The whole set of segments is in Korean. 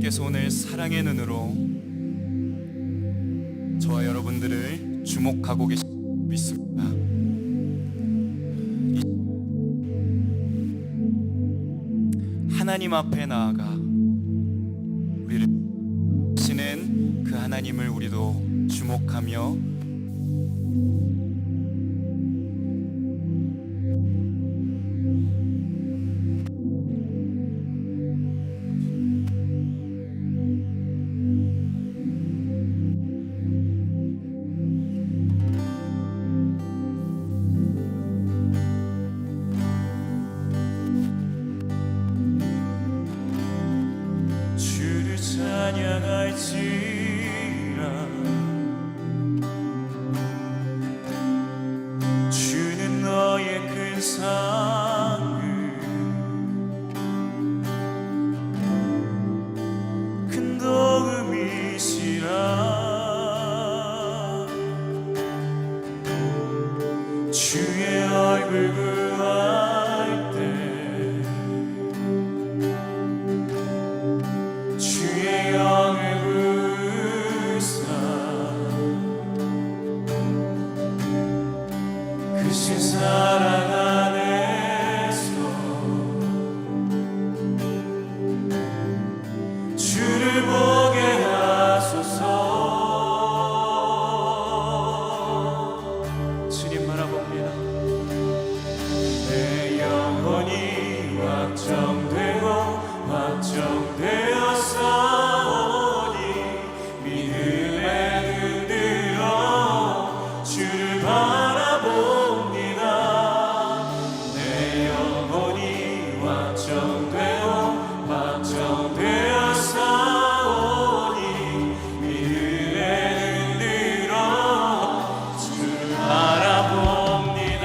하나님께서 오늘 사랑의 눈으로 저와 여러분들을 주목하고 계신 줄 믿습니다. 하나님 앞에 나아가 우리를 하시는 그 하나님을 우리도 주목하며 주는 너의 큰 사랑을 큰 도움이시라 주의 얼굴 구할 때 주의 영을 크신 사랑 안에서 주를 보게 하소서. 주님 바라봅니다. 내 영혼이 확정되고 확정되어 싸우니 믿음에 흔들어 주를 바라봅니다. 내 영혼이 확정되고 확정되어 싸우니 믿음에 흔들어 주를 바라봅니다.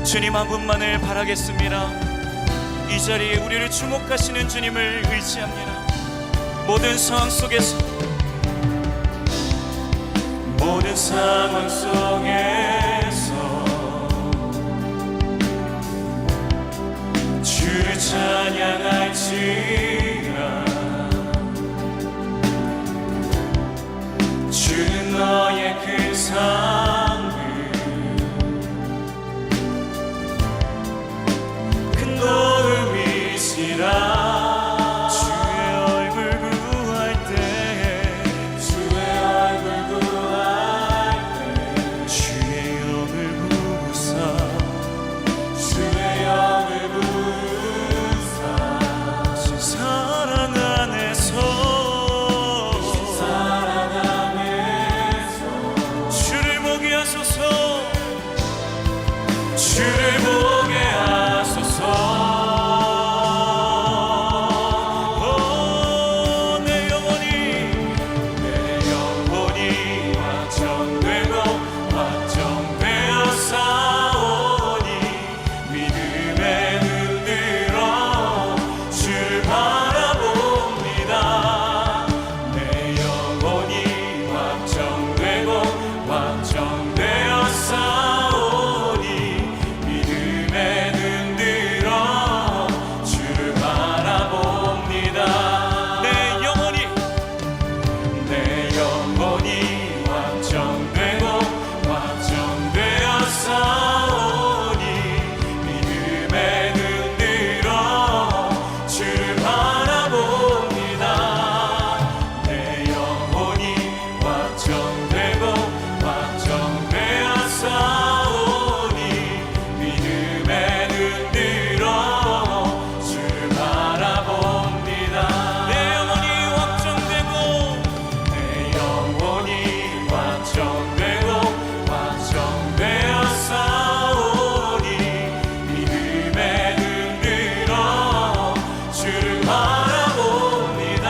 주님 한 분만을 바라겠습니다. 이 자리에 우리를 주목하시는 주님을 의지합니다. 모든 상황 속에서 모든 상황 속에서 주를 찬양할지라 주는 너의 큰 상을 큰 도움이시라 주를 보게 하소서. 내 영혼이 확정되고 확정되어 싸우니 믿음에 흔들어 주를 바라봅니다. 내 영혼이 확정되고 확정되어 싸우니 믿음에 흔들어 주를 바라봅니다. 내 영혼이 확정되고 확정되어 싸우니 믿음에 흔들어 주를 바라봅니다. 내 영혼이 확정되고 확정되어 싸우니 믿음에 흔들어 주를 바라봅니다. 내 영혼이 확정되고 확정되어 싸우니 믿음에 흔들어 주를 바라봅니다.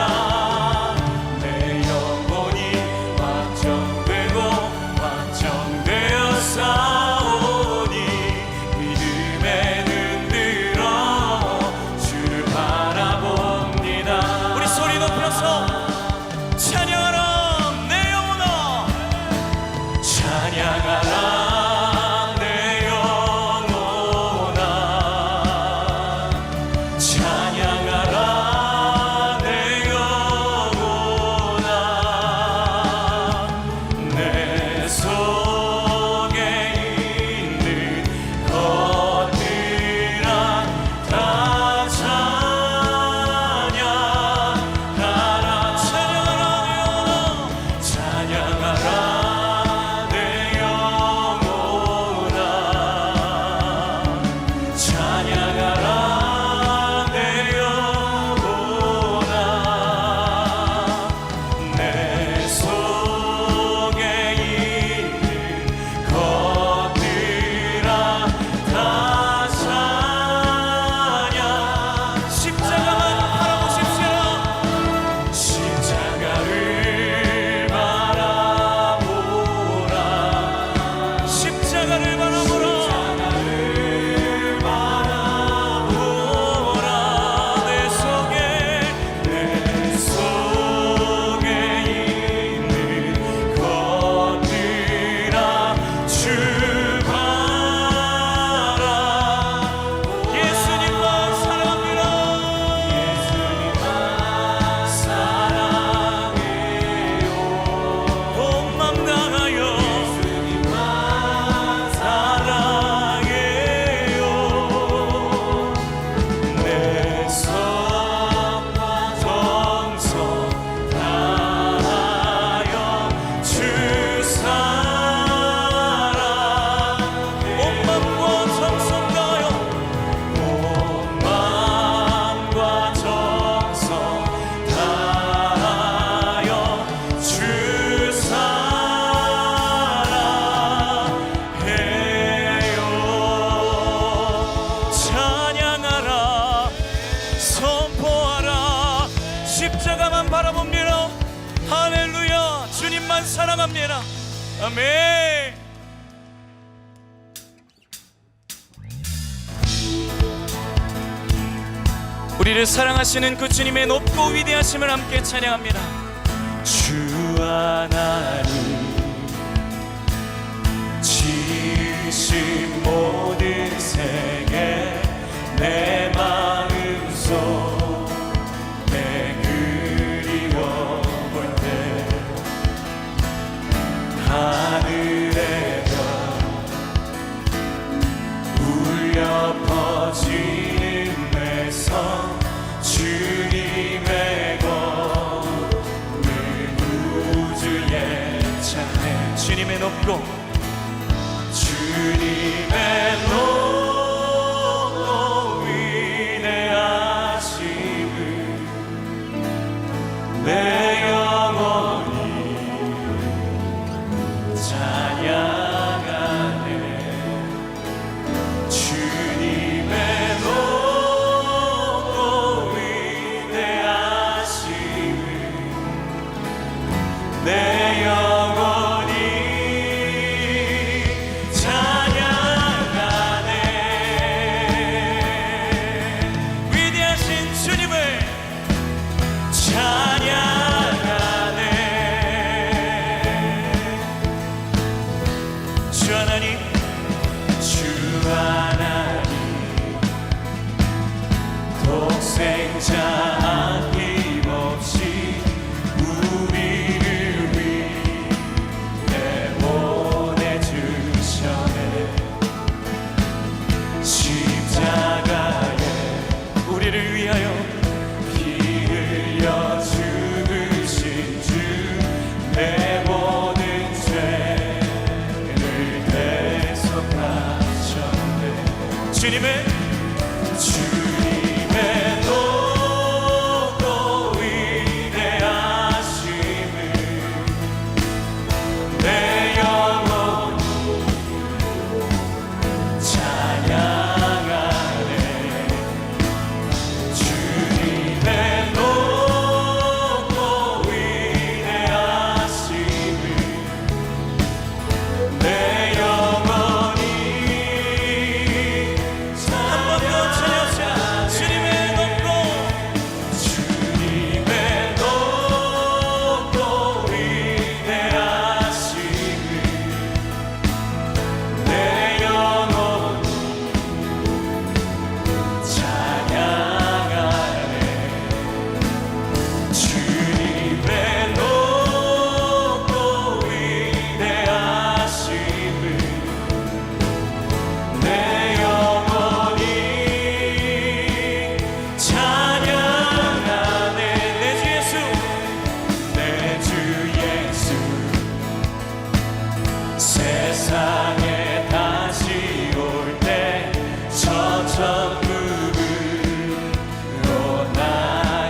내 영혼이 확정되고 확정되어 싸우니 믿음에 흔들어 주를 바라봅니다. 우리 소리 높여서 찬양하라 내 영혼아 찬양하라 내 영혼아 할렐루야. 주님만 사랑합니다. 아멘. 우리를 사랑하시는 그 주님의 높고 위대하심을 함께 찬양합니다. 주 하나님 지으신 모든 세계 내 마음속 내 그리워볼 때 하늘의 별 울려 퍼지는 내 성 주님의 검을 우주에 찬해 주님의 높고 주님의 높고 위대하심을 내 영혼이 찬양하네 주님의 높고 위대하심을 내 영혼이 찬양하네 위대하신 주님을 찬양하네 주 하나님 주 하나님 독생자 아낌없이 우리를 위해 보내주셨네 십자가에 우리를 위하여 피 흘려 죽으신 주 내 모든 죄를 대속하셨네 주님의 높고 위대하심을 내 영혼이 찬양하네 주님의 높고 위대하심을 내 영혼이 한 번 더 찬양하자 주님의 높고 위대하심을 내 영혼이 찬양하네 주님의 높고 위대하심을 내 영혼이 찬양하네 내 주 예수 내 주 예수 세상에 다시 올 때 저 천국으로 날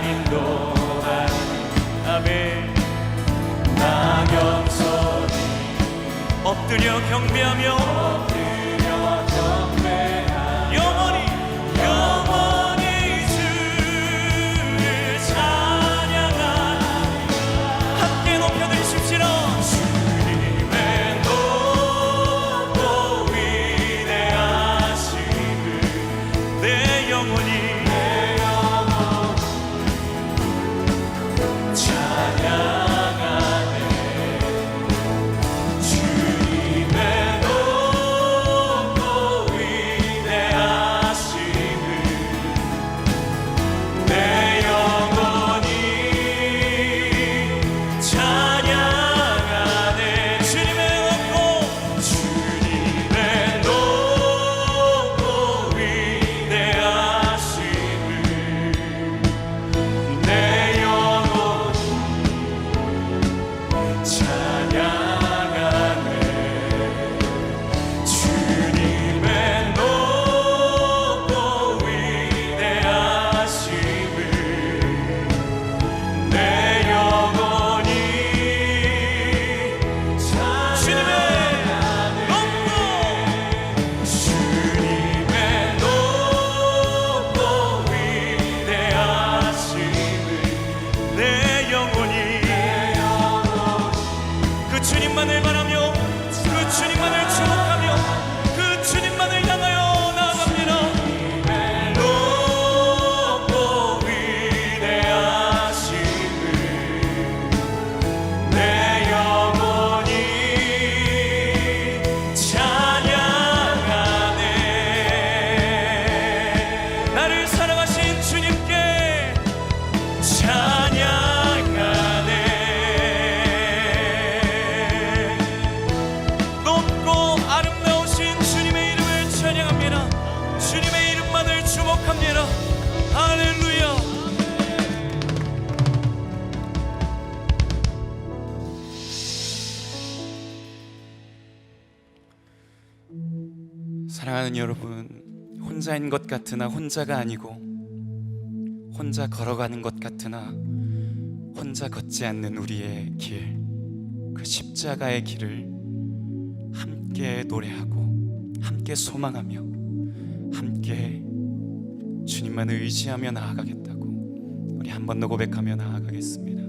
인도하니 아멘 나 겸손히 엎드려 경배하며 영원히 주를 찬양하니 함께 높여드리십시오 주님의 높고 위대하심을 내 영혼이 찬양하네 주님의 높고 찬양하네. 높고 아름다우신 주님의 이름을 찬양합니다. 주님의 이름만을 주목합니다. 할렐루야. 사랑하는 여러분, 혼자인 것 같으나 혼자가 아니고, 혼자 걸어가는 것 같으나 혼자 걷지 않는 우리의 길, 그 십자가의 길을 함께 노래하고 함께 소망하며 함께 주님만을 의지하며 나아가겠다고 우리 한 번 더 고백하며 나아가겠습니다.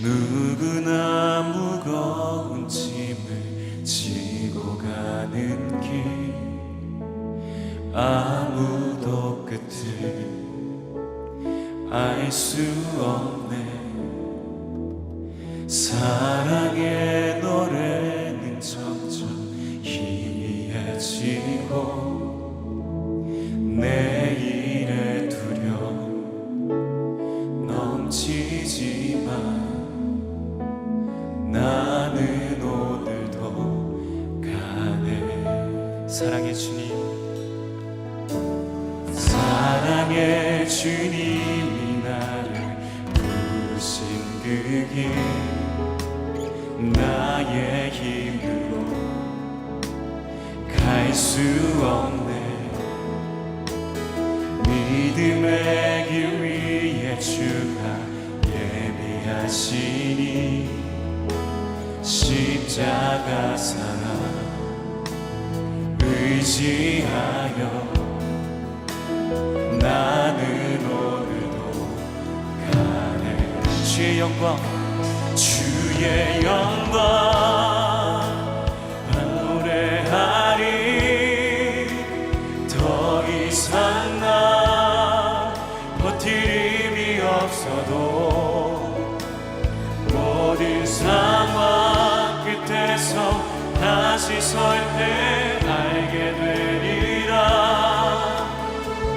누구나 무거운 짐을 지고 가는 길, 아무도 끝을 알 수 없네. 사랑의 노래는 점점 희미해지고 내일의 두려움 넘치지만 나는 오늘도 가네. 사랑의 주님, 사랑의 주님이 나를 부르신 그 길, 나의 힘으로 갈 수 없네. 믿음의 길 위에 주가 예비하시니 십자가 사랑 의지하여 나는 오늘도 가네. 주의 영광, 주의 영광 노래하리. 더 이상 나 버틸 힘이 없어도 모든 상황 끝에서 다시 설 때 알게 되리라.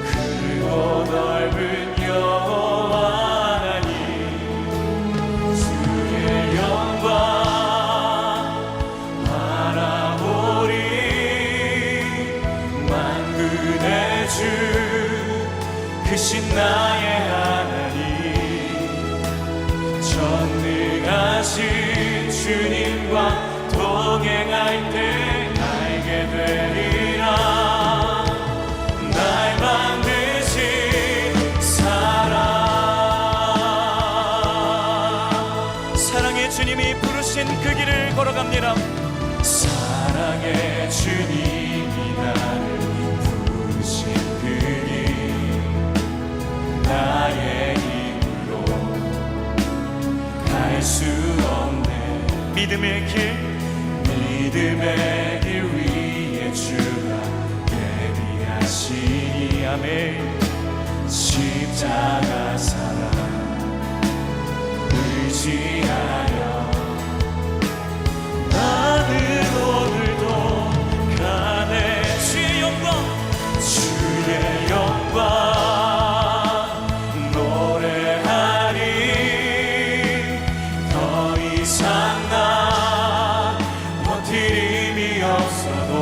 크고 넓은 여호와 하나님, 주의 영광 바라보리. 만군의 주 크신 나의 하나님, 전능하신 주님과 동행할 때 알게 되리라. 날 만드신 사랑의 주님이 부르신 그 길을 걸어갑니다. 사랑의 주님이 나를 부르신 그 길, 나의 힘으로 갈 수 없네. 믿음의 길, 믿음의 길 위에 주가 예비하시니 아멘. 십자가 사랑 의지하여 나는 오늘도 가네. 주의 영광, 주의 영광 노래하리. 더 이상 나 버틸 힘이 없어도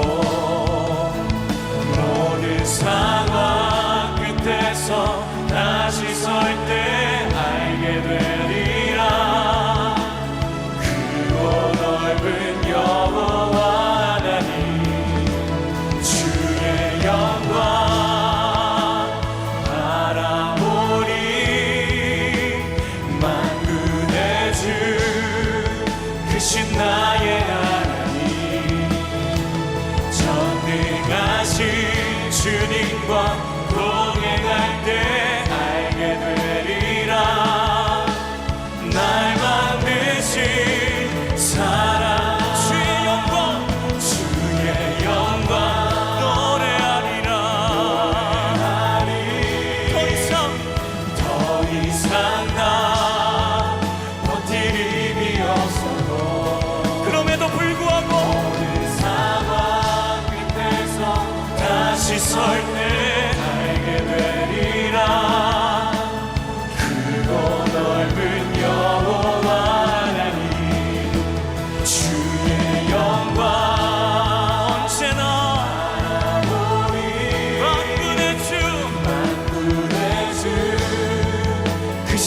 모든 상황 끝에서 다시 설 때 알게 되리라.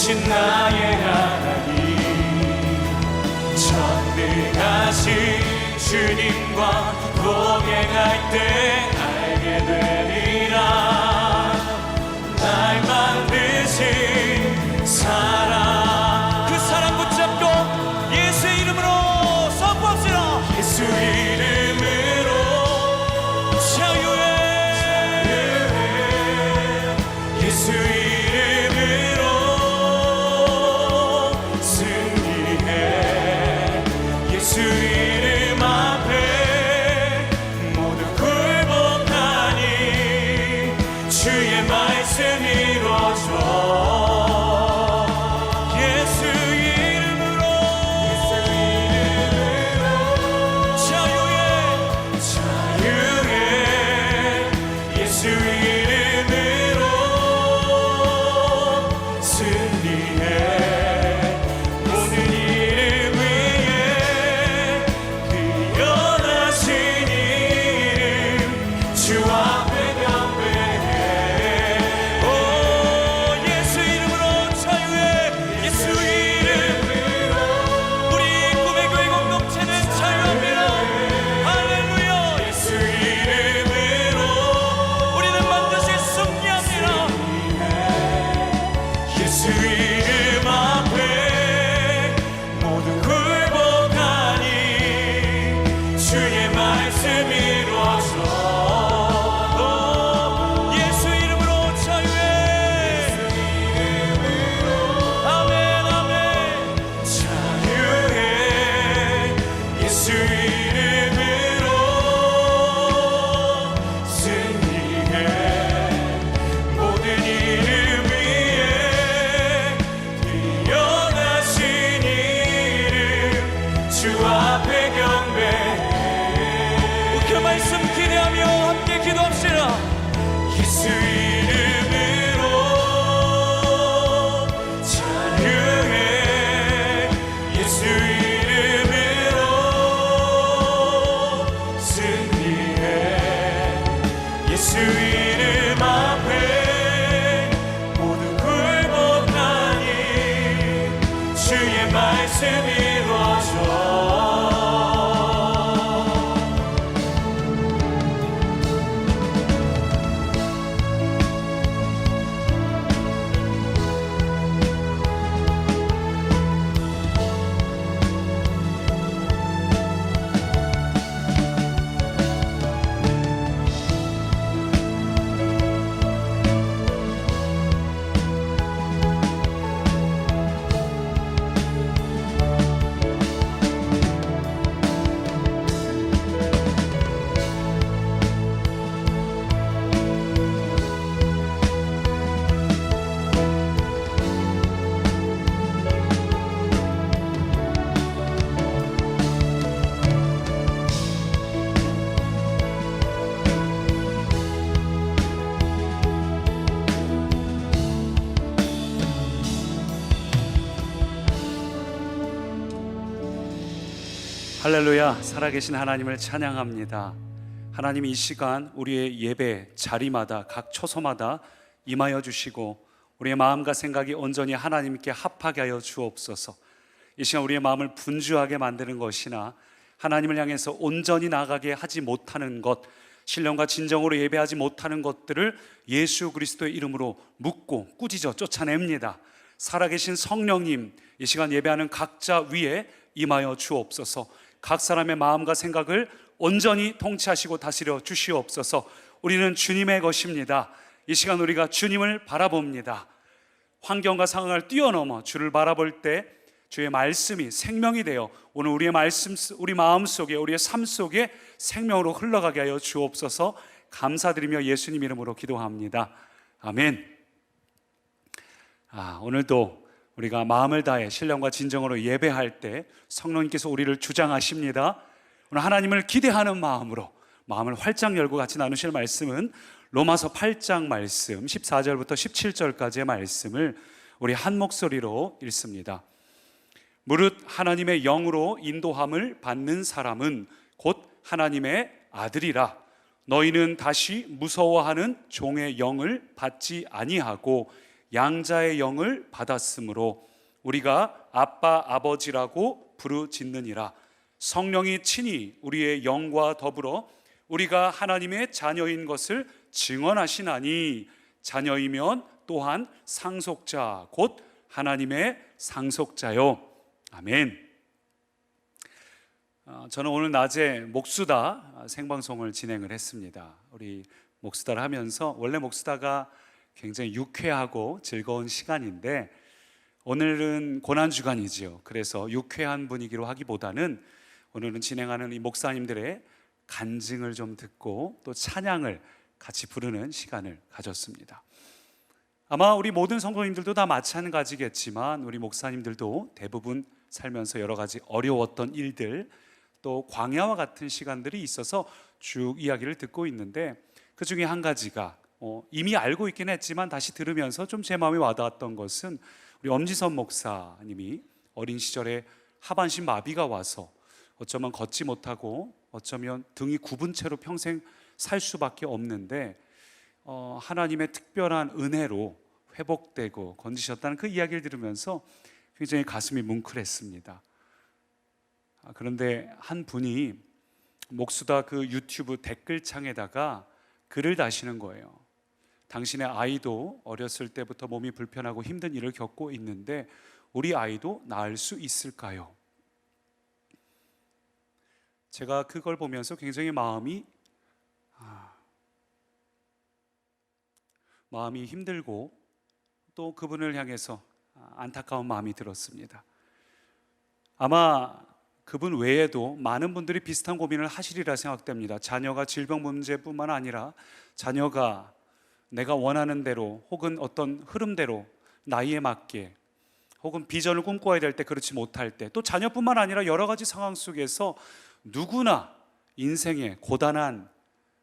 되신 나의 하나님, 전능하신 주님과 동행할 때 알게 되리라. 날 만드신 사랑, 그 사랑 붙잡고 예수의 이름으로 선포합시다. 예수 이름으로 자유해, 예수 이름으로 승리해. 예수 이름 앞에 모두 굴복하니 주의 말씀 이루어져. 예수 이름으로 자유해, 자유해. 예수 이름으로 승리해. 모든 이름 위에 뛰어나신 이름 주 앞에 경배해. 오 예수 이름으로 자유해. 예수 이름으로 우리 꿈의 교회 공동체는 자유합니다. 할렐루야. 예수 이름으로 우리는 반드시 승리합니다. 예수 이름 앞에 모두 굴복하니 주의 말씀 이루어져. 예수 이름으로 자유해. 아멘 아멘. 자유해. 예수 이름으로 승리해. 모든 이름 위에 뛰어나신 이름 주 앞에 경배해. 그 말씀 기대하며 함께 기도합시다. 예수 이름으로 자유해. 예수 이름으로 승리해. 예수 이름 앞에 모두 굴복하니 주의 말씀 이루어져. 할렐루야. 살아계신 하나님을 찬양합니다. 하나님, 이 시간 우리의 예배 자리마다 각 처소마다 임하여 주시고 우리의 마음과 생각이 온전히 하나님께 합하게 하여 주옵소서. 이 시간 우리의 마음을 분주하게 만드는 것이나 하나님을 향해서 온전히 나가게 하지 못하는 것, 신령과 진정으로 예배하지 못하는 것들을 예수 그리스도의 이름으로 묻고 꾸짖어 쫓아냅니다. 살아계신 성령님, 이 시간 예배하는 각자 위에 임하여 주옵소서. 각 사람의 마음과 생각을 온전히 통치하시고 다스려 주시옵소서. 우리는 주님의 것입니다. 이 시간 우리가 주님을 바라봅니다. 환경과 상황을 뛰어넘어 주를 바라볼 때 주의 말씀이 생명이 되어 오늘 우리의 말씀, 우리 마음 속에, 우리의 삶 속에 생명으로 흘러가게 하여 주옵소서. 감사드리며 예수님 이름으로 기도합니다. 아멘. 오늘도 우리가 마음을 다해 신령과 진정으로 예배할 때 성령님께서 우리를 주장하십니다. 오늘 하나님을 기대하는 마음으로 마음을 활짝 열고 같이 나누실 말씀은 로마서 8장 말씀 14절부터 17절까지의 말씀을 우리 한 목소리로 읽습니다. 무릇 하나님의 영으로 인도함을 받는 사람은 곧 하나님의 아들이라. 너희는 다시 무서워하는 종의 영을 받지 아니하고 양자의 영을 받았으므로 우리가 아빠 아버지라고 부르짖느니라. 성령이 친히 우리의 영과 더불어 우리가 하나님의 자녀인 것을 증언하시나니 자녀이면 또한 상속자 곧 하나님의 상속자요. 아멘. 저는 오늘 낮에 목수다 생방송을 진행을 했습니다. 우리 목수다를 하면서 원래 목수다가 굉장히 유쾌하고 즐거운 시간인데 오늘은 고난주간이지요. 그래서 유쾌한 분위기로 하기보다는 오늘은 진행하는 이 목사님들의 간증을 좀 듣고 또 찬양을 같이 부르는 시간을 가졌습니다. 아마 우리 모든 성도님들도 다 마찬가지겠지만 우리 목사님들도 대부분 살면서 여러 가지 어려웠던 일들 또 광야와 같은 시간들이 있어서 쭉 이야기를 듣고 있는데 그 중에 한 가지가 이미 알고 있긴 했지만 다시 들으면서 좀 제 마음에 와닿았던 것은 우리 엄지선 목사님이 어린 시절에 하반신 마비가 와서 어쩌면 걷지 못하고 어쩌면 등이 굽은 채로 평생 살 수밖에 없는데 하나님의 특별한 은혜로 회복되고 건지셨다는 그 이야기를 들으면서 굉장히 가슴이 뭉클했습니다. 그런데 한 분이 목수다 그 유튜브 댓글창에다가 글을 다시는 거예요. 당신의 아이도 어렸을 때부터 몸이 불편하고 힘든 일을 겪고 있는데 우리 아이도 나을 수 있을까요? 제가 그걸 보면서 굉장히 마음이 힘들고 또 그분을 향해서 안타까운 마음이 들었습니다. 아마 그분 외에도 많은 분들이 비슷한 고민을 하시리라 생각됩니다. 자녀가 질병 문제뿐만 아니라 자녀가 내가 원하는 대로 혹은 어떤 흐름대로 나이에 맞게 혹은 비전을 꿈꿔야 될 때 그렇지 못할 때 또 자녀뿐만 아니라 여러 가지 상황 속에서 누구나 인생의 고단한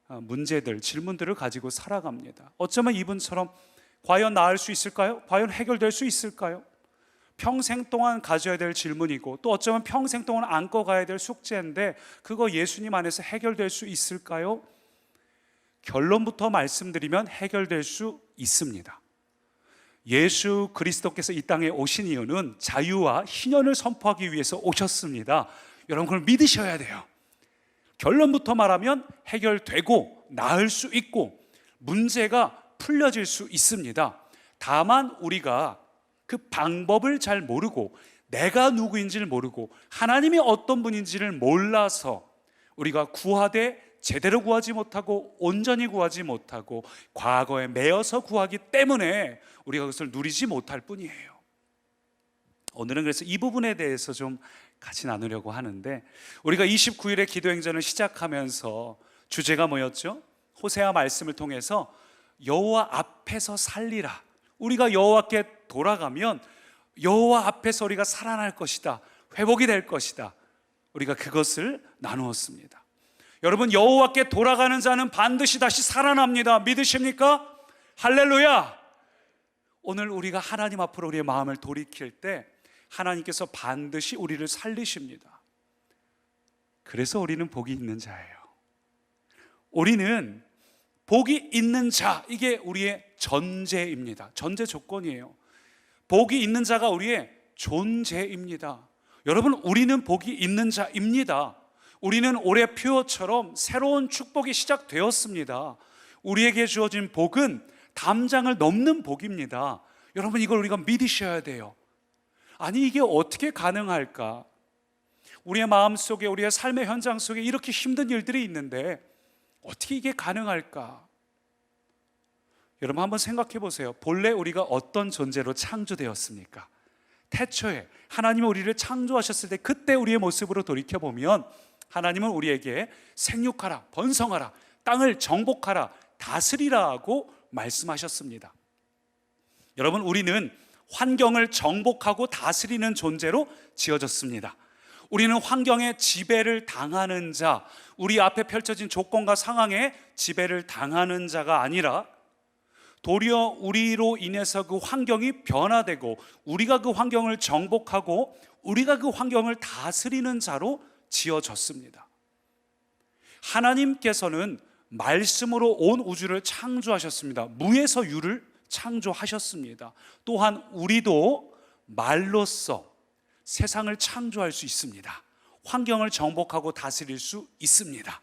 문제들, 질문들을 가지고 살아갑니다. 어쩌면 이분처럼 과연 나을 수 있을까요? 과연 해결될 수 있을까요? 평생 동안 가져야 될 질문이고 또 어쩌면 평생 동안 안고 가야 될 숙제인데 그거 예수님 안에서 해결될 수 있을까요? 결론부터 말씀드리면 해결될 수 있습니다. 예수 그리스도께서 이 땅에 오신 이유는 자유와 희년을 선포하기 위해서 오셨습니다. 여러분 그걸 믿으셔야 돼요. 결론부터 말하면 해결되고 나을 수 있고 문제가 풀려질 수 있습니다. 다만 우리가 그 방법을 잘 모르고 내가 누구인지를 모르고 하나님이 어떤 분인지를 몰라서 우리가 구하되 제대로 구하지 못하고 온전히 구하지 못하고 과거에 매여서 구하기 때문에 우리가 그것을 누리지 못할 뿐이에요. 오늘은 그래서 이 부분에 대해서 좀 같이 나누려고 하는데 우리가 29일의 기도행전을 시작하면서 주제가 뭐였죠? 호세아 말씀을 통해서 여호와 앞에서 살리라. 우리가 여호와께 돌아가면 여호와 앞에서 우리가 살아날 것이다. 회복이 될 것이다. 우리가 그것을 나누었습니다. 여러분 여호와께 돌아가는 자는 반드시 다시 살아납니다. 믿으십니까? 할렐루야. 오늘 우리가 하나님 앞으로 우리의 마음을 돌이킬 때 하나님께서 반드시 우리를 살리십니다. 그래서 우리는 복이 있는 자예요. 우리는 복이 있는 자, 이게 우리의 전제입니다. 전제 조건이에요. 복이 있는 자가 우리의 존재입니다. 여러분 우리는 복이 있는 자입니다. 우리는 올해 표어처럼 새로운 축복이 시작되었습니다. 우리에게 주어진 복은 담장을 넘는 복입니다. 여러분 이걸 우리가 믿으셔야 돼요. 아니 이게 어떻게 가능할까? 우리의 마음속에 우리의 삶의 현장 속에 이렇게 힘든 일들이 있는데 어떻게 이게 가능할까? 여러분 한번 생각해 보세요. 본래 우리가 어떤 존재로 창조되었습니까? 태초에 하나님은 우리를 창조하셨을 때 그때 우리의 모습으로 돌이켜보면 하나님은 우리에게 생육하라, 번성하라, 땅을 정복하라, 다스리라고 말씀하셨습니다. 여러분 우리는 환경을 정복하고 다스리는 존재로 지어졌습니다. 우리는 환경의 지배를 당하는 자, 우리 앞에 펼쳐진 조건과 상황에 지배를 당하는 자가 아니라 도리어 우리로 인해서 그 환경이 변화되고 우리가 그 환경을 정복하고 우리가 그 환경을 다스리는 자로 지어졌습니다. 하나님께서는 말씀으로 온 우주를 창조하셨습니다. 무에서 유를 창조하셨습니다. 또한 우리도 말로써 세상을 창조할 수 있습니다. 환경을 정복하고 다스릴 수 있습니다.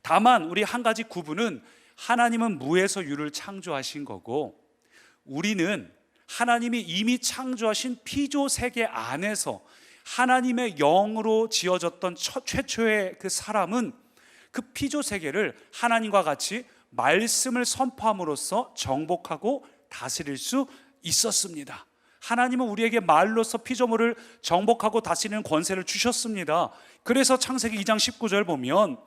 다만 우리 한 가지 구분은, 하나님은 무에서 유를 창조하신 거고 우리는 하나님이 이미 창조하신 피조 세계 안에서 하나님의 영으로 지어졌던 최초의 그 사람은 그 피조 세계를 하나님과 같이 말씀을 선포함으로써 정복하고 다스릴 수 있었습니다. 하나님은 우리에게 말로서 피조물을 정복하고 다스리는 권세를 주셨습니다. 그래서 창세기 2장 19절 보면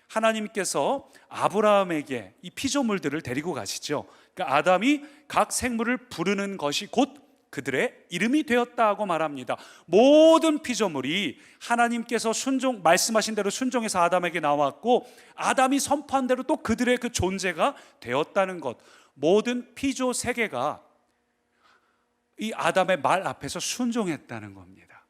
하나님께서 아브라함에게 이 피조물들을 데리고 가시죠. 그러니까 아담이 각 생물을 부르는 것이 곧 그들의 이름이 되었다고 말합니다. 모든 피조물이 하나님께서 말씀하신 대로 순종해서 아담에게 나왔고, 아담이 선포한 대로 또 그들의 그 존재가 되었다는 것. 모든 피조 세계가 이 아담의 말 앞에서 순종했다는 겁니다.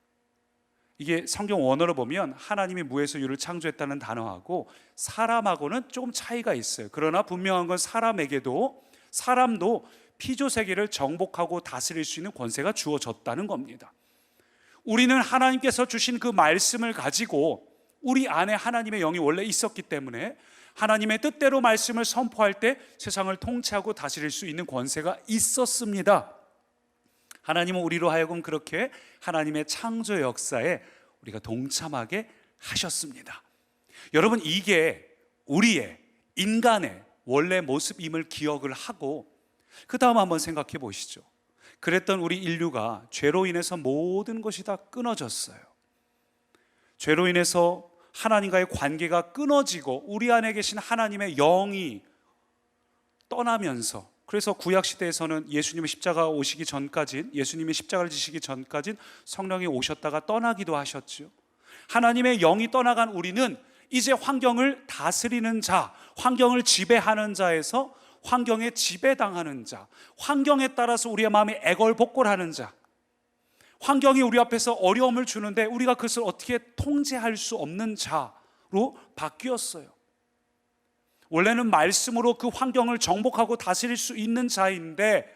이게 성경 원어로 보면 하나님이 무에서 유를 창조했다는 단어하고 사람하고는 조금 차이가 있어요. 그러나 분명한 건 사람도 피조 세계를 정복하고 다스릴 수 있는 권세가 주어졌다는 겁니다. 우리는 하나님께서 주신 그 말씀을 가지고 우리 안에 하나님의 영이 원래 있었기 때문에 하나님의 뜻대로 말씀을 선포할 때 세상을 통치하고 다스릴 수 있는 권세가 있었습니다. 하나님은 우리로 하여금 그렇게 하나님의 창조 역사에 우리가 동참하게 하셨습니다. 여러분, 이게 우리의 인간의 원래 모습임을 기억을 하고 그 다음 한번 생각해 보시죠. 그랬던 우리 인류가 죄로 인해서 모든 것이 다 끊어졌어요. 죄로 인해서 하나님과의 관계가 끊어지고 우리 안에 계신 하나님의 영이 떠나면서, 그래서 구약시대에서는 예수님이 십자가를 지시기 전까진 성령이 오셨다가 떠나기도 하셨죠. 하나님의 영이 떠나간 우리는 이제 환경을 다스리는 자, 환경을 지배하는 자에서 환경에 지배당하는 자, 환경에 따라서 우리의 마음이 애걸복걸하는 자, 환경이 우리 앞에서 어려움을 주는데 우리가 그것을 어떻게 통제할 수 없는 자로 바뀌었어요. 원래는 말씀으로 그 환경을 정복하고 다스릴 수 있는 자인데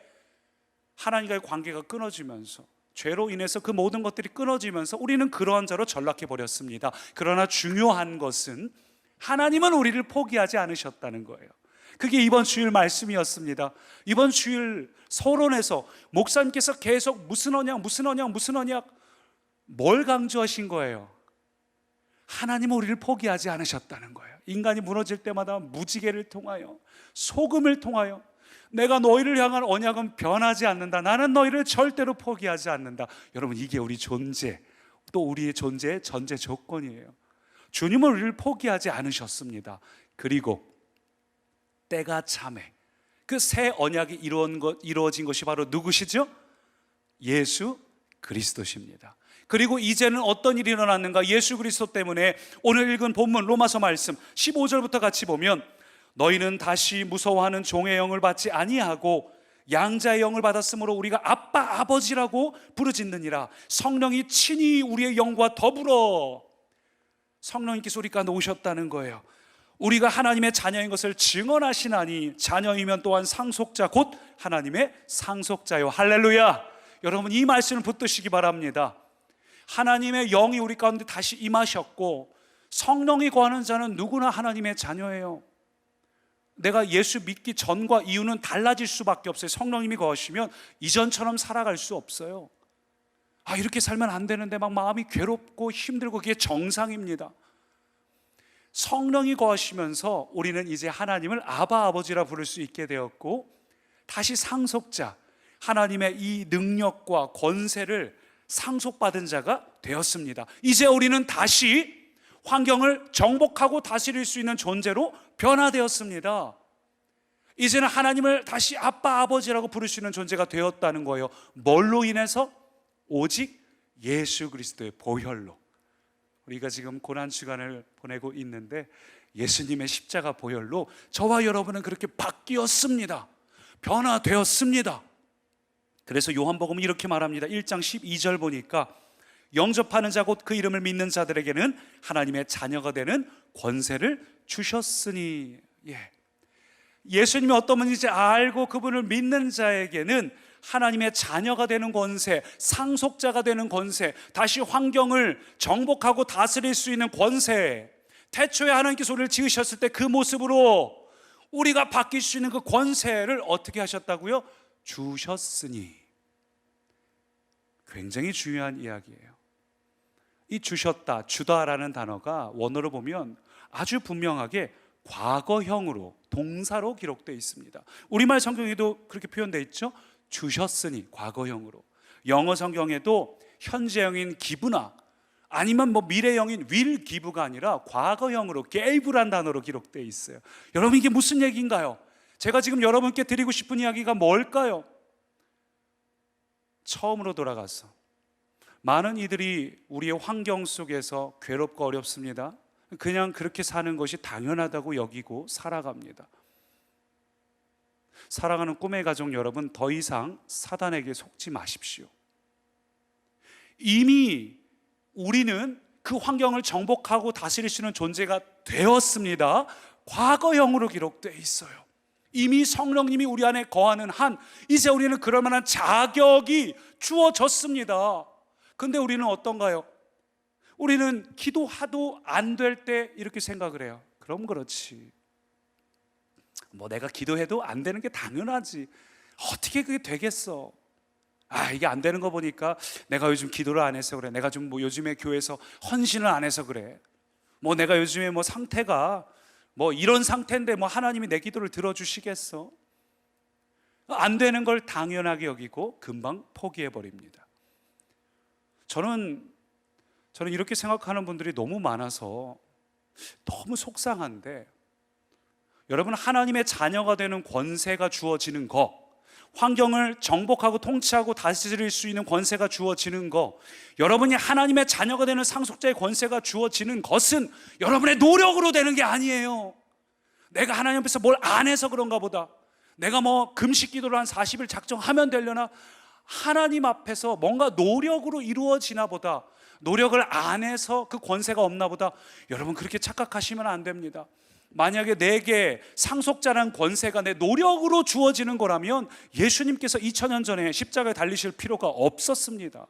하나님과의 관계가 끊어지면서, 죄로 인해서 그 모든 것들이 끊어지면서 우리는 그러한 자로 전락해 버렸습니다. 그러나 중요한 것은 하나님은 우리를 포기하지 않으셨다는 거예요. 그게 이번 주일 말씀이었습니다. 이번 주일 서론에서 목사님께서 계속 무슨 언약 뭘 강조하신 거예요? 하나님은 우리를 포기하지 않으셨다는 거예요. 인간이 무너질 때마다 무지개를 통하여, 소금을 통하여 내가 너희를 향한 언약은 변하지 않는다, 나는 너희를 절대로 포기하지 않는다. 여러분, 이게 우리 존재, 또 우리의 존재의 전제 조건이에요. 주님은 우리를 포기하지 않으셨습니다. 그리고 때가 참에 그 새 언약이 이루어진 것이 바로 누구시죠? 예수 그리스도십니다. 그리고 이제는 어떤 일이 일어났는가? 예수 그리스도 때문에 오늘 읽은 본문 로마서 말씀 15절부터 같이 보면, 너희는 다시 무서워하는 종의 영을 받지 아니하고 양자의 영을 받았으므로 우리가 아빠 아버지라고 부르짖느니라. 성령이 친히 우리의 영과 더불어, 성령님께서 우리 가운데 오셨다는 거예요. 우리가 하나님의 자녀인 것을 증언하시나니 자녀이면 또한 상속자 곧 하나님의 상속자요. 할렐루야. 여러분, 이 말씀을 붙드시기 바랍니다. 하나님의 영이 우리 가운데 다시 임하셨고 성령이 거하는 자는 누구나 하나님의 자녀예요. 내가 예수 믿기 전과 이후는 달라질 수밖에 없어요. 성령님이 거하시면 이전처럼 살아갈 수 없어요. 이렇게 살면 안 되는데 막 마음이 괴롭고 힘들고, 그게 정상입니다. 성령이 거하시면서 우리는 이제 하나님을 아바 아버지라 부를 수 있게 되었고, 다시 상속자, 하나님의 이 능력과 권세를 상속받은 자가 되었습니다. 이제 우리는 다시 환경을 정복하고 다스릴 수 있는 존재로 변화되었습니다. 이제는 하나님을 다시 아빠 아버지라고 부를 수 있는 존재가 되었다는 거예요. 뭘로 인해서? 오직 예수 그리스도의 보혈로. 우리가 지금 고난주간을 보내고 있는데 예수님의 십자가 보혈로 저와 여러분은 그렇게 바뀌었습니다. 변화되었습니다. 그래서 요한복음은 이렇게 말합니다. 1장 12절 보니까, 영접하는 자 곧 그 이름을 믿는 자들에게는 하나님의 자녀가 되는 권세를 주셨으니. 예수님이 어떤 분인지 알고 그분을 믿는 자에게는 하나님의 자녀가 되는 권세, 상속자가 되는 권세, 다시 환경을 정복하고 다스릴 수 있는 권세, 태초에 하나님께서 우리를 지으셨을 때 그 모습으로 우리가 바뀔 수 있는 그 권세를 어떻게 하셨다고요? 주셨으니. 굉장히 중요한 이야기예요. 이 주셨다, 주다라는 단어가 원어로 보면 아주 분명하게 과거형으로, 동사로 기록되어 있습니다. 우리말 성경에도 그렇게 표현되어 있죠. 주셨으니, 과거형으로. 영어 성경에도 현재형인 give나 아니면 미래형인 will give가 아니라 과거형으로 gave란 단어로 기록되어 있어요. 여러분, 이게 무슨 얘기인가요? 제가 지금 여러분께 드리고 싶은 이야기가 뭘까요? 처음으로 돌아가서 많은 이들이 우리의 환경 속에서 괴롭고 어렵습니다. 그냥 그렇게 사는 것이 당연하다고 여기고 살아갑니다. 사랑하는 꿈의 가족 여러분, 더 이상 사단에게 속지 마십시오. 이미 우리는 그 환경을 정복하고 다스릴 수 있는 존재가 되었습니다. 과거형으로 기록되어 있어요. 이미 성령님이 우리 안에 거하는 한 이제 우리는 그럴 만한 자격이 주어졌습니다. 근데 우리는 어떤가요? 우리는 기도하도 안 될 때 이렇게 생각을 해요. 그럼 그렇지, 내가 기도해도 안 되는 게 당연하지, 어떻게 그게 되겠어. 이게 안 되는 거 보니까 내가 요즘 기도를 안 해서 그래. 내가 좀 요즘에 교회에서 헌신을 안 해서 그래. 내가 요즘에 상태가 이런 상태인데 하나님이 내 기도를 들어주시겠어? 안 되는 걸 당연하게 여기고 금방 포기해 버립니다. 저는 이렇게 생각하는 분들이 너무 많아서 너무 속상한데, 여러분, 하나님의 자녀가 되는 권세가 주어지는 거, 환경을 정복하고 통치하고 다스릴 수 있는 권세가 주어지는 거, 여러분이 하나님의 자녀가 되는 상속자의 권세가 주어지는 것은 여러분의 노력으로 되는 게 아니에요. 내가 하나님 앞에서 뭘 안 해서 그런가 보다, 내가 금식 기도를 한 40일 작정하면 되려나, 하나님 앞에서 뭔가 노력으로 이루어지나 보다, 노력을 안 해서 그 권세가 없나 보다, 여러분 그렇게 착각하시면 안 됩니다. 만약에 내게 상속자라는 권세가 내 노력으로 주어지는 거라면 예수님께서 2000년 전에 십자가에 달리실 필요가 없었습니다.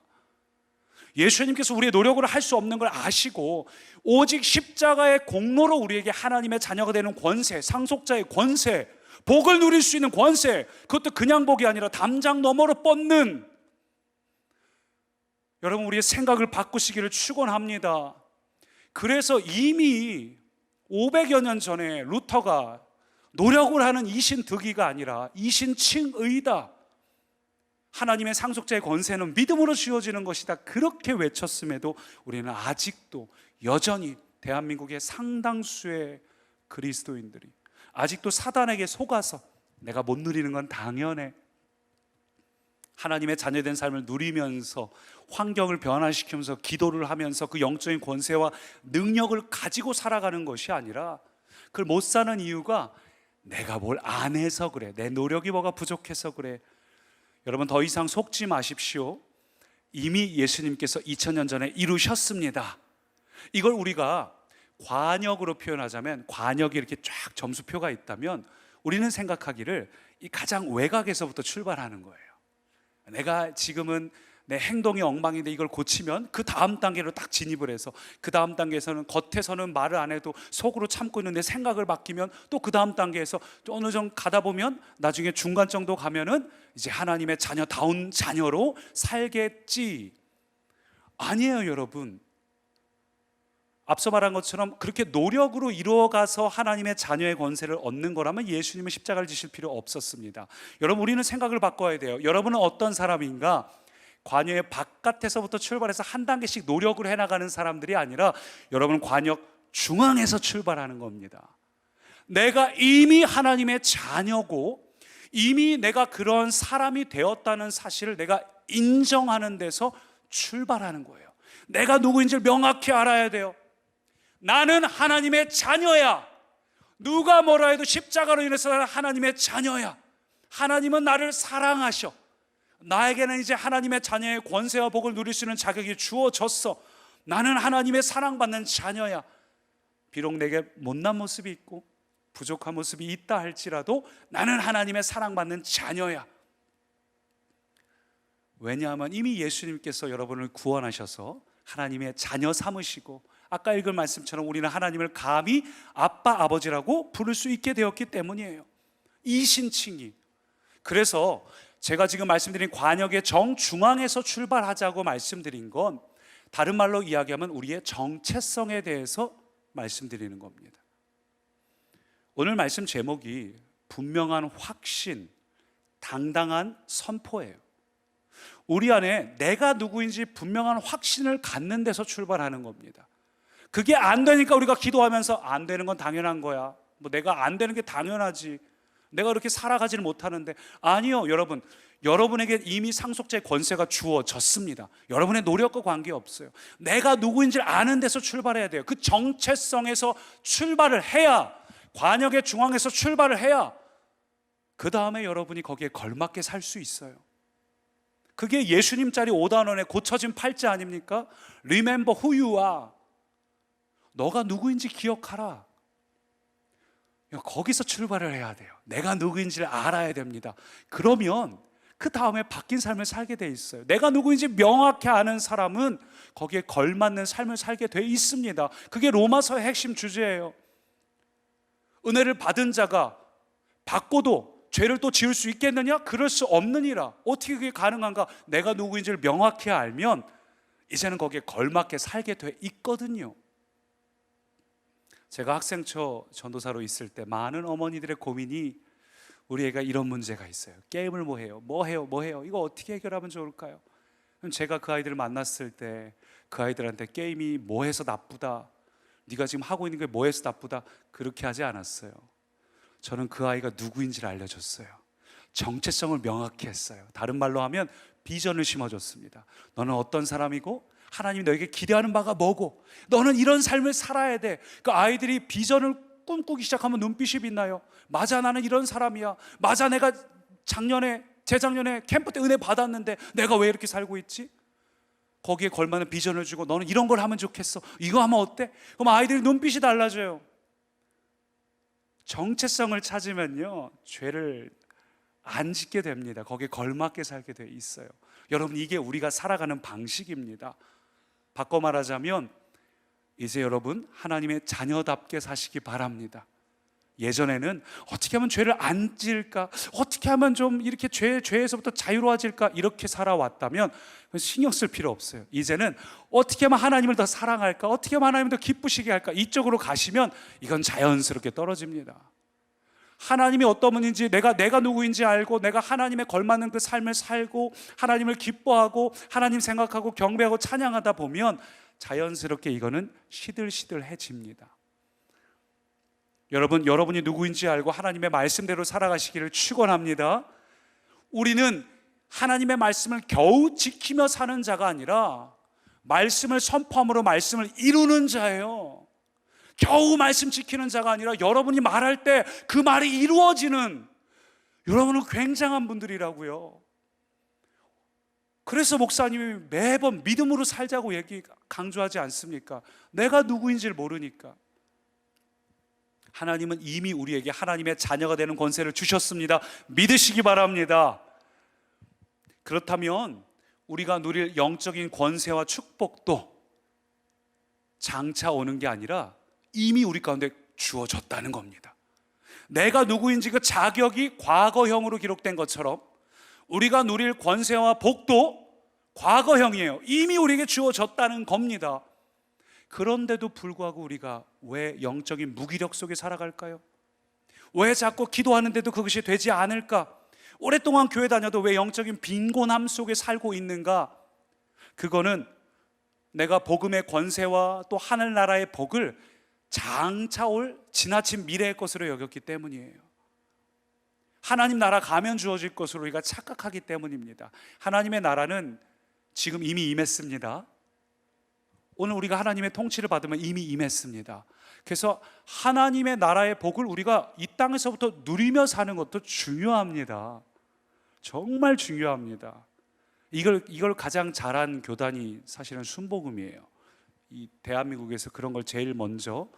예수님께서 우리의 노력으로 할 수 없는 걸 아시고 오직 십자가의 공로로 우리에게 하나님의 자녀가 되는 권세, 상속자의 권세, 복을 누릴 수 있는 권세, 그것도 그냥 복이 아니라 담장 너머로 뻗는, 여러분 우리의 생각을 바꾸시기를 축원합니다. 그래서 이미 500여 년 전에 루터가 노력을 하는 이신득의가 아니라 이신칭의다, 하나님의 상속자의 권세는 믿음으로 주어지는 것이다, 그렇게 외쳤음에도 우리는 아직도 여전히 대한민국의 상당수의 그리스도인들이 아직도 사단에게 속아서 내가 못 누리는 건 당연해, 하나님의 자녀된 삶을 누리면서 환경을 변화시키면서 기도를 하면서 그 영적인 권세와 능력을 가지고 살아가는 것이 아니라, 그걸 못 사는 이유가 내가 뭘 안 해서 그래, 내 노력이 뭐가 부족해서 그래. 여러분, 더 이상 속지 마십시오. 이미 예수님께서 2000년 전에 이루셨습니다. 이걸 우리가 관역으로 표현하자면, 관역이 이렇게 쫙 점수표가 있다면 우리는 생각하기를 이 가장 외곽에서부터 출발하는 거예요. 내가 지금은 내 행동이 엉망인데 이걸 고치면 그 다음 단계로 딱 진입을 해서, 그 다음 단계에서는 겉에서는 말을 안 해도 속으로 참고 있는 내 생각을 바뀌면 또 그 다음 단계에서 또 어느 정도 가다 보면 나중에 중간 정도 가면은 이제 하나님의 자녀다운 자녀로 살겠지. 아니에요, 여러분. 앞서 말한 것처럼 그렇게 노력으로 이루어가서 하나님의 자녀의 권세를 얻는 거라면 예수님은 십자가를 지실 필요 없었습니다. 여러분, 우리는 생각을 바꿔야 돼요. 여러분은 어떤 사람인가? 관역의 바깥에서부터 출발해서 한 단계씩 노력을 해나가는 사람들이 아니라, 여러분은 관역 중앙에서 출발하는 겁니다. 내가 이미 하나님의 자녀고 이미 내가 그런 사람이 되었다는 사실을 내가 인정하는 데서 출발하는 거예요. 내가 누구인지를 명확히 알아야 돼요. 나는 하나님의 자녀야. 누가 뭐라 해도 십자가로 인해서 나는 하나님의 자녀야. 하나님은 나를 사랑하셔. 나에게는 이제 하나님의 자녀의 권세와 복을 누릴 수 있는 자격이 주어졌어. 나는 하나님의 사랑받는 자녀야. 비록 내게 못난 모습이 있고 부족한 모습이 있다 할지라도 나는 하나님의 사랑받는 자녀야. 왜냐하면 이미 예수님께서 여러분을 구원하셔서 하나님의 자녀 삼으시고, 아까 읽은 말씀처럼 우리는 하나님을 감히 아빠, 아버지라고 부를 수 있게 되었기 때문이에요. 이신칭이. 그래서 제가 지금 말씀드린 관역의 정중앙에서 출발하자고 말씀드린 건, 다른 말로 이야기하면 우리의 정체성에 대해서 말씀드리는 겁니다. 오늘 말씀 제목이 분명한 확신, 당당한 선포예요. 우리 안에 내가 누구인지 분명한 확신을 갖는 데서 출발하는 겁니다. 그게 안 되니까 우리가 기도하면서 안 되는 건 당연한 거야, 뭐 내가 안 되는 게 당연하지, 내가 그렇게 살아가지는 못하는데. 아니요, 여러분, 여러분에게 이미 상속자의 권세가 주어졌습니다. 여러분의 노력과 관계없어요. 내가 누구인지를 아는 데서 출발해야 돼요. 그 정체성에서 출발을 해야, 관역의 중앙에서 출발을 해야 그 다음에 여러분이 거기에 걸맞게 살 수 있어요. 그게 예수님짜리 5단원의 고쳐진 팔자 아닙니까? Remember who you are. 너가 누구인지 기억하라. 거기서 출발을 해야 돼요. 내가 누구인지를 알아야 됩니다. 그러면 그 다음에 바뀐 삶을 살게 돼 있어요. 내가 누구인지 명확히 아는 사람은 거기에 걸맞는 삶을 살게 돼 있습니다. 그게 로마서의 핵심 주제예요. 은혜를 받은 자가 받고도 죄를 또 지을 수 있겠느냐? 그럴 수 없느니라. 어떻게 그게 가능한가? 내가 누구인지를 명확히 알면 이제는 거기에 걸맞게 살게 돼 있거든요. 제가 학생처 전도사로 있을 때 많은 어머니들의 고민이, 우리 애가 이런 문제가 있어요. 게임을 뭐 해요? 이거 어떻게 해결하면 좋을까요? 그럼 제가 그 아이들을 만났을 때 그 아이들한테 게임이 뭐 해서 나쁘다, 네가 지금 하고 있는 게 뭐 해서 나쁘다, 그렇게 하지 않았어요. 저는 그 아이가 누구인지를 알려줬어요. 정체성을 명확히 했어요. 다른 말로 하면 비전을 심어줬습니다. 너는 어떤 사람이고 하나님이 너에게 기대하는 바가 뭐고 너는 이런 삶을 살아야 돼. 그 아이들이 비전을 꿈꾸기 시작하면 눈빛이 빛나요. 맞아, 나는 이런 사람이야. 맞아, 내가 재작년에 캠프 때 은혜 받았는데 내가 왜 이렇게 살고 있지? 거기에 걸맞는 비전을 주고 너는 이런 걸 하면 좋겠어. 이거 하면 어때? 그럼 아이들이 눈빛이 달라져요. 정체성을 찾으면요, 죄를 안 짓게 됩니다. 거기에 걸맞게 살게 돼 있어요. 여러분, 이게 우리가 살아가는 방식입니다. 바꿔 말하자면 이제 여러분 하나님의 자녀답게 사시기 바랍니다. 예전에는 어떻게 하면 죄를 안 지을까, 어떻게 하면 좀 이렇게 죄에서부터 자유로워질까, 이렇게 살아왔다면 신경 쓸 필요 없어요. 이제는 어떻게 하면 하나님을 더 사랑할까, 어떻게 하면 하나님을 더 기쁘시게 할까, 이쪽으로 가시면 이건 자연스럽게 떨어집니다. 하나님이 어떤 분인지, 내가 누구인지 알고 내가 하나님에 걸맞는 그 삶을 살고 하나님을 기뻐하고 하나님 생각하고 경배하고 찬양하다 보면 자연스럽게 이거는 시들시들해집니다. 여러분, 여러분이 누구인지 알고 하나님의 말씀대로 살아가시기를 축원합니다. 우리는 하나님의 말씀을 겨우 지키며 사는 자가 아니라 말씀을 선포함으로 말씀을 이루는 자예요. 겨우 말씀 지키는 자가 아니라 여러분이 말할 때 그 말이 이루어지는, 여러분은 굉장한 분들이라고요. 그래서 목사님이 매번 믿음으로 살자고 강조하지 않습니까? 내가 누구인지를 모르니까. 하나님은 이미 우리에게 하나님의 자녀가 되는 권세를 주셨습니다. 믿으시기 바랍니다. 그렇다면 우리가 누릴 영적인 권세와 축복도 장차 오는 게 아니라 이미 우리 가운데 주어졌다는 겁니다. 내가 누구인지 그 자격이 과거형으로 기록된 것처럼 우리가 누릴 권세와 복도 과거형이에요. 이미 우리에게 주어졌다는 겁니다. 그런데도 불구하고 우리가 왜 영적인 무기력 속에 살아갈까요? 왜 자꾸 기도하는데도 그것이 되지 않을까? 오랫동안 교회 다녀도 왜 영적인 빈곤함 속에 살고 있는가? 그거는 내가 복음의 권세와 또 하늘나라의 복을 장차 올 지나친 미래의 것으로 여겼기 때문이에요. 하나님 나라 가면 주어질 것으로 우리가 착각하기 때문입니다. 하나님의 나라는 지금 이미 임했습니다. 오늘 우리가 하나님의 통치를 받으면 이미 임했습니다. 그래서 하나님의 나라의 복을 우리가 이 땅에서부터 누리며 사는 것도 중요합니다. 정말 중요합니다. 이걸 가장 잘한 교단이 사실은 순복음이에요. 이 대한민국에서 그런 걸 제일 먼저,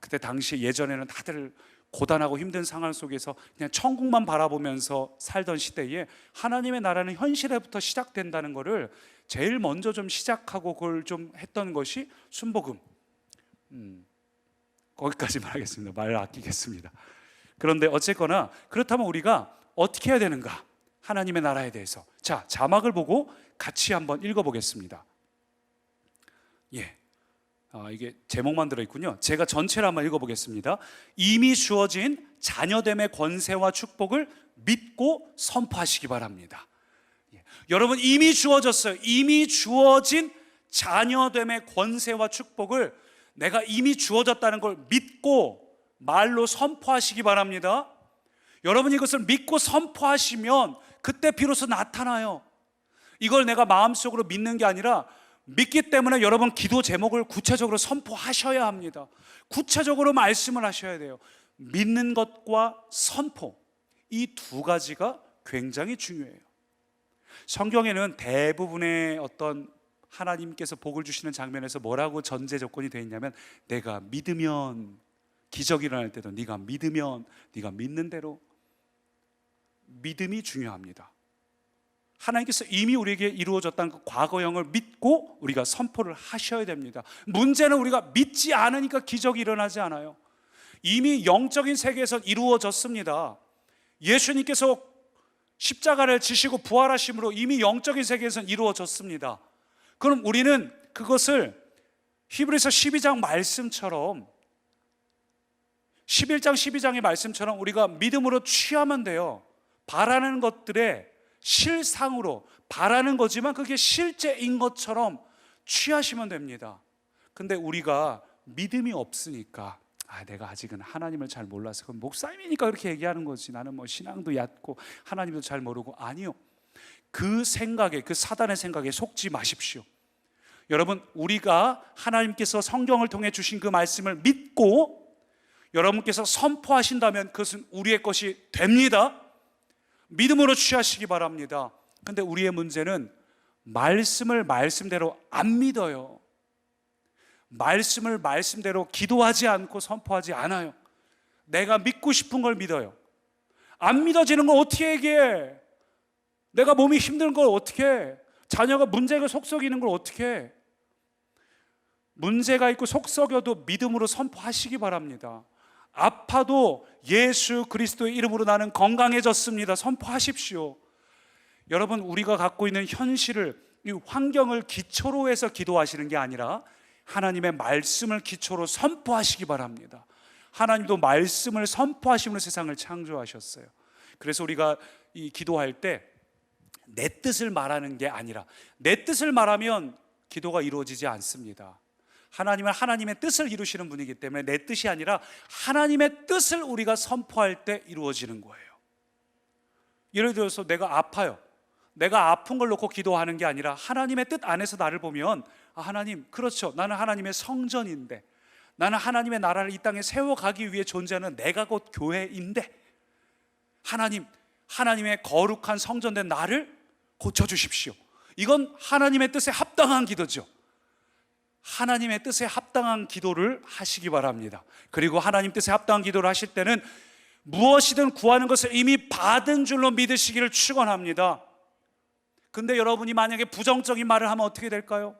그때 당시 예전에는 다들 고단하고 힘든 상황 속에서 그냥 천국만 바라보면서 살던 시대에 하나님의 나라는 현실에부터 시작된다는 것을 제일 먼저 좀 시작하고 그걸 좀 했던 것이 순복음. 거기까지만 하겠습니다. 말을 아끼겠습니다. 그런데 어쨌거나 그렇다면 우리가 어떻게 해야 되는가? 하나님의 나라에 대해서. 자, 자막을 보고 같이 한번 읽어보겠습니다. 이게 제목만 들어있군요. 제가 전체를 한번 읽어보겠습니다. 이미 주어진 자녀됨의 권세와 축복을 믿고 선포하시기 바랍니다. 여러분, 이미 주어졌어요. 이미 주어진 자녀됨의 권세와 축복을 내가 이미 주어졌다는 걸 믿고 말로 선포하시기 바랍니다. 여러분, 이것을 믿고 선포하시면 그때 비로소 나타나요. 이걸 내가 마음속으로 믿는 게 아니라 믿기 때문에 여러분 기도 제목을 구체적으로 선포하셔야 합니다. 구체적으로 말씀을 하셔야 돼요. 믿는 것과 선포, 이 두 가지가 굉장히 중요해요. 성경에는 대부분의 어떤 하나님께서 복을 주시는 장면에서 뭐라고 전제 조건이 되어 있냐면 내가 믿으면, 기적이 일어날 때도 네가 믿으면, 네가 믿는 대로. 믿음이 중요합니다. 하나님께서 이미 우리에게 이루어졌다는 그 과거형을 믿고 우리가 선포를 하셔야 됩니다. 문제는 우리가 믿지 않으니까 기적이 일어나지 않아요. 이미 영적인 세계에서 이루어졌습니다. 예수님께서 십자가를 지시고 부활하심으로 이미 영적인 세계에서는 이루어졌습니다. 그럼 우리는 그것을 히브리서 12장 말씀처럼, 11장 12장의 말씀처럼 우리가 믿음으로 취하면 돼요. 바라는 것들의 실상으로 바라는 거지만 그게 실제인 것처럼 취하시면 됩니다. 근데 우리가 믿음이 없으니까 내가 아직은 하나님을 잘 몰라서, 그럼 목사님이니까 그렇게 얘기하는 거지, 나는 뭐 신앙도 얕고 하나님도 잘 모르고. 아니요, 그 생각에, 그 사단의 생각에 속지 마십시오. 여러분, 우리가 하나님께서 성경을 통해 주신 그 말씀을 믿고 여러분께서 선포하신다면 그것은 우리의 것이 됩니다. 믿음으로 취하시기 바랍니다. 근데 우리의 문제는 말씀을 말씀대로 안 믿어요. 말씀을 말씀대로 기도하지 않고 선포하지 않아요. 내가 믿고 싶은 걸 믿어요. 안 믿어지는 걸 어떻게 얘기해? 내가 몸이 힘든 걸 어떻게 해? 자녀가 문제가 속썩이는 걸 어떻게 해? 문제가 있고 속썩여도 믿음으로 선포하시기 바랍니다. 아파도 예수 그리스도의 이름으로 나는 건강해졌습니다. 선포하십시오. 여러분, 우리가 갖고 있는 현실을, 이 환경을 기초로 해서 기도하시는 게 아니라 하나님의 말씀을 기초로 선포하시기 바랍니다. 하나님도 말씀을 선포하심으로 세상을 창조하셨어요. 그래서 우리가 이 기도할 때 내 뜻을 말하는 게 아니라, 내 뜻을 말하면 기도가 이루어지지 않습니다. 하나님은 하나님의 뜻을 이루시는 분이기 때문에 내 뜻이 아니라 하나님의 뜻을 우리가 선포할 때 이루어지는 거예요. 예를 들어서 내가 아파요. 내가 아픈 걸 놓고 기도하는 게 아니라 하나님의 뜻 안에서 나를 보면, 하나님, 그렇죠, 나는 하나님의 성전인데, 나는 하나님의 나라를 이 땅에 세워가기 위해 존재하는 내가 곧 교회인데, 하나님, 하나님의 거룩한 성전된 나를 고쳐주십시오. 이건 하나님의 뜻에 합당한 기도죠. 하나님의 뜻에 합당한 기도를 하시기 바랍니다. 그리고 하나님 뜻에 합당한 기도를 하실 때는 무엇이든 구하는 것을 이미 받은 줄로 믿으시기를 축원합니다. 근데 여러분이 만약에 부정적인 말을 하면 어떻게 될까요?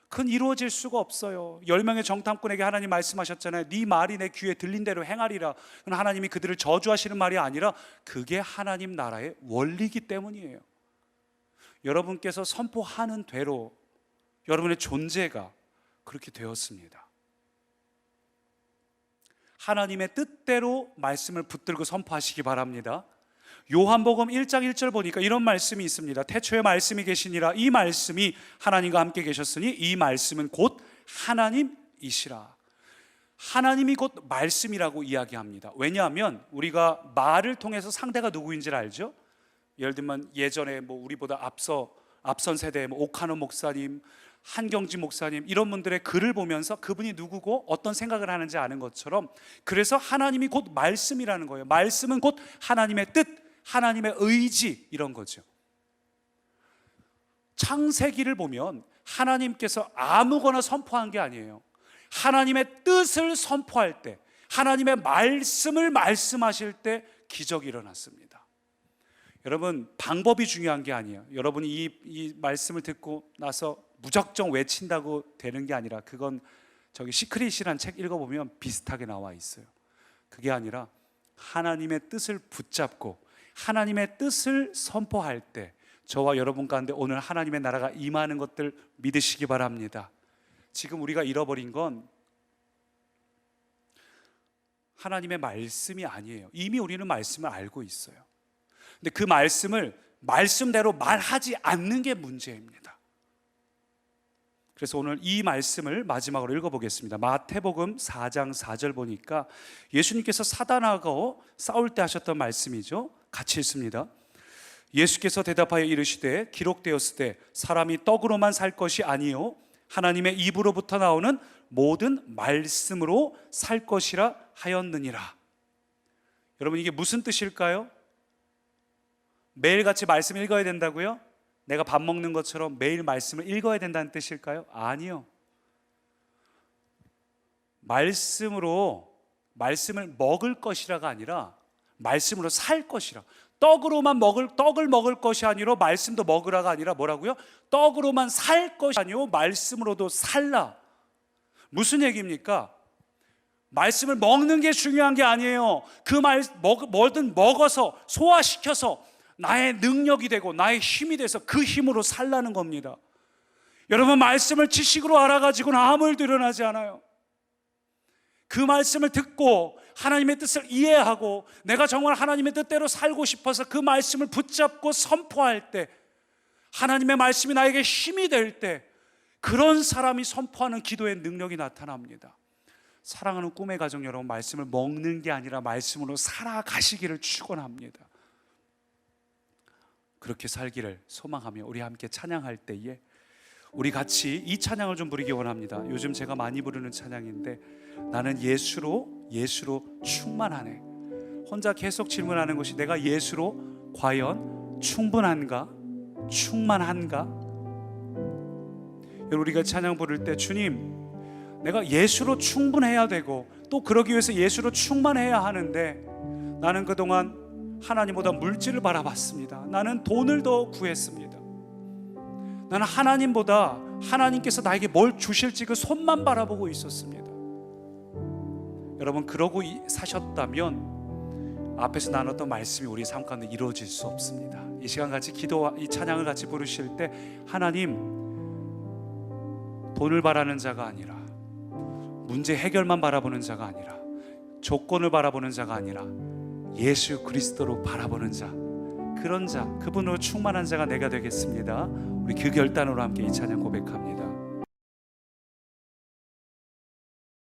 그건 이루어질 수가 없어요. 10명의 정탐꾼에게 하나님 말씀하셨잖아요. 네 말이 내 귀에 들린 대로 행하리라. 그건 하나님이 그들을 저주하시는 말이 아니라 그게 하나님 나라의 원리이기 때문이에요. 여러분께서 선포하는 대로 여러분의 존재가 그렇게 되었습니다. 하나님의 뜻대로 말씀을 붙들고 선포하시기 바랍니다. 요한복음 1장 1절 보니까 이런 말씀이 있습니다. 태초에 말씀이 계시니라. 이 말씀이 하나님과 함께 계셨으니 이 말씀은 곧 하나님이시라. 하나님이 곧 말씀이라고 이야기합니다. 왜냐하면 우리가 말을 통해서 상대가 누구인지를 알죠. 예를 들면 예전에 우리보다 앞선 세대의 오카노 목사님, 한경지 목사님, 이런 분들의 글을 보면서 그분이 누구고 어떤 생각을 하는지 아는 것처럼, 그래서 하나님이 곧 말씀이라는 거예요. 말씀은 곧 하나님의 뜻, 하나님의 의지, 이런 거죠. 창세기를 보면 하나님께서 아무거나 선포한 게 아니에요. 하나님의 뜻을 선포할 때, 하나님의 말씀을 말씀하실 때 기적이 일어났습니다. 여러분, 방법이 중요한 게 아니에요. 여러분이 이 말씀을 듣고 나서 무작정 외친다고 되는 게 아니라, 그건 저기 시크릿이란 책 읽어보면 비슷하게 나와 있어요. 그게 아니라 하나님의 뜻을 붙잡고 하나님의 뜻을 선포할 때 저와 여러분 가운데 오늘 하나님의 나라가 임하는 것들 믿으시기 바랍니다. 지금 우리가 잃어버린 건 하나님의 말씀이 아니에요. 이미 우리는 말씀을 알고 있어요. 근데 그 말씀을 말씀대로 말하지 않는 게 문제입니다. 그래서 오늘 이 말씀을 마지막으로 읽어보겠습니다. 마태복음 4장 4절 보니까 예수님께서 사단하고 싸울 때 하셨던 말씀이죠. 같이 읽습니다. 예수께서 대답하여 이르시되 기록되었을 때 사람이 떡으로만 살 것이 아니요 하나님의 입으로부터 나오는 모든 말씀으로 살 것이라 하였느니라. 여러분, 이게 무슨 뜻일까요? 매일같이 말씀 읽어야 된다고요? 내가 밥 먹는 것처럼 매일 말씀을 읽어야 된다는 뜻일까요? 아니요. 말씀을 먹을 것이라가 아니라 말씀으로 살 것이라. 떡을 먹을 것이 아니라 말씀도 먹으라가 아니라 뭐라고요? 떡으로만 살 것이 아니요 말씀으로도 살라. 무슨 얘기입니까? 말씀을 먹는 게 중요한 게 아니에요. 뭐든 먹어서 소화시켜서 나의 능력이 되고 나의 힘이 돼서 그 힘으로 살라는 겁니다. 여러분, 말씀을 지식으로 알아가지고는 아무 일도 일어나지 않아요. 그 말씀을 듣고 하나님의 뜻을 이해하고 내가 정말 하나님의 뜻대로 살고 싶어서 그 말씀을 붙잡고 선포할 때, 하나님의 말씀이 나에게 힘이 될 때, 그런 사람이 선포하는 기도의 능력이 나타납니다. 사랑하는 꿈의 가정 여러분, 말씀을 먹는 게 아니라 말씀으로 살아가시기를 축원합니다. 그렇게 살기를 소망하며 우리 함께 찬양할 때에 우리 같이 이 찬양을 좀 부르기 원합니다. 요즘 제가 많이 부르는 찬양인데, 나는 예수로 충만하네. 혼자 계속 질문하는 것이, 내가 예수로 과연 충분한가? 충만한가? 여러분, 우리가 찬양 부를 때 주님, 내가 예수로 충분해야 되고 또 그러기 위해서 예수로 충만해야 하는데, 나는 그동안 하나님보다 물질을 바라봤습니다. 나는 돈을 더 구했습니다. 나는 하나님보다 하나님께서 나에게 뭘 주실지 그 손만 바라보고 있었습니다. 여러분, 그러고 사셨다면 앞에서 나눴던 말씀이 우리 삶 가운데 이루어질 수 없습니다. 이 시간 같이 기도와 이 찬양을 같이 부르실 때, 하나님, 돈을 바라는 자가 아니라, 문제 해결만 바라보는 자가 아니라, 조건을 바라보는 자가 아니라 예수 그리스도로 바라보는 자, 그런 자, 그분으로 충만한 자가 내가 되겠습니다. 우리 그 결단으로 함께 이 찬양 고백합니다.